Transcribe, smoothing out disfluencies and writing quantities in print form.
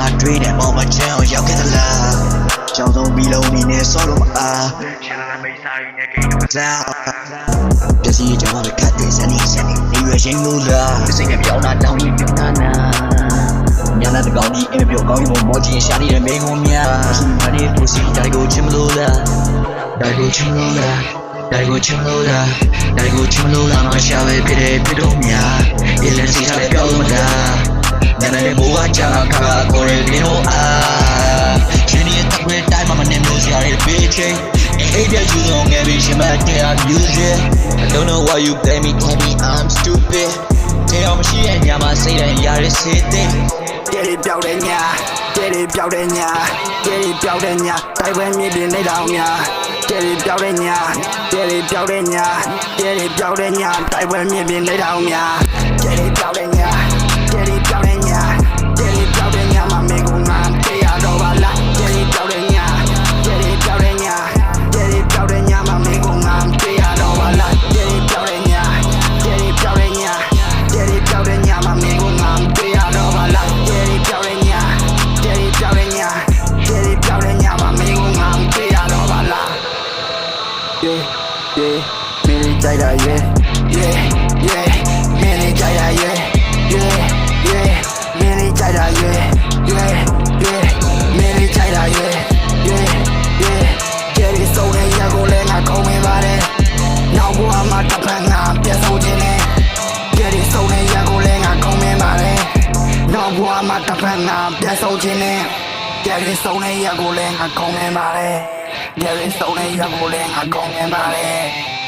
ငါတွေးတယ်မောင်မချမ်းအောင်ရောက်ခဲ့သလားကြောင်ဆုံးပြီးလုံးနေနဲ့ဆော့လို့မအားရှာလာမိတ်စာရင်းနဲ့ကိန်းတော့စားပစ္စည်းကြောင့်ပဲကတ်တဲ့စနေနေရွှေချင်းလို့လားစိတ်နဲ့ပြောင်းတာတောင်းရင်ပြောင်းတာညလာတကောင်းကြီးအပြောကောင်းရင်မောချင်းရှာနေတဲ့မိန်းကုန်းများရှိမနေဖို့စီတိုင်းကိုချင်မလို့လားတိုင်းကိုချင်လို့လားတိုင်းကိုချင်လို့လားတိုင်းကိုချင်လို့လားမရှာပဲဖြစ်တဲ့ဖြစ်တော့များအင်းလည်းစိတ်ထားပြောင်းမလားညနေမိုးကကြာခါကိုရင်းလို့ရှင်ရဲ့တကွေးတိုင်းမှာမနေလို့ရှာတဲ့ဘေးချင်းအိပ်ပြယူတော့ငယ်ပြီးရှင်မတဲ့ music I don't know why you blame me baby I'm stupid တရားမရှိရဲ့ညမှာစိတ်တိုင်းရရစေတဲ့တဲ့ပြောက်တဲ့ညတဲ့ပြောက်တဲ့ညတဲ့ပြောက်တဲ့ညတိုက်ပွဲမြည်ပြနေတော့များတဲ့ပြောက်တဲ့ညတဲ့ပြောက်တဲ့ညတဲ့ပြောက်တဲ့ညတိုက်ပွဲမြည်ပြနေတော့များတဲ့ပြောက်တဲ့ညတဲ့ပြောက်တဲ့ညတဲ့ပြောက်တဲ့ညမှာမင်းကငါတရားတော့ပါလားတဲ့ပြောက်တဲ့ညတဲ့ပြောက်တဲ့ညတဲ့ပြောက်တဲ့ညမှာမင်းကငါတရားတော့ပါလားတဲ့ပြောက်တဲ့ညတဲ့ပြောက်တဲ့ညတဲ့ပြောက်တဲ့ညမှာမင်းကငါတရားတော့ပါလားတဲ့ပြောက်တဲ့ညတဲ့ပြောက်တဲ့ညတဲ့ပြောက်တဲ့ညမှာမင်းကငါတရားတော့ပါလား yeah yeah မင်းကြိုက်တာ yeah yeah yeah မင်းကြိုက်တာ yeah yeah yeah မင်းကြိုက်တာ yeah yeah yeah မင်းကြိုက်တာ yeah yeah yeah ကြဲရီစုံတဲ့ရက်ကိုလည်းငါကောင်းနေပါတယ်နောက်ဘဝမှာတစ်ဖက်ငါပြတ်ဆုံးခြင်းနဲ့ကြဲရီစုံတဲ့ရက်ကိုလည်းငါကောင်းနေပါတယ်နောက်ဘဝမှာတစ်ဖက်ငါပြတ်ဆုံးခြင်းနဲ့ကြဲရီစုံတဲ့ရက်ကိုလည်းငါကောင်းနေပါတယ်ကြဲရီစုံတဲ့ရက်ကိုလည်းငါကောင်းနေပါတယ်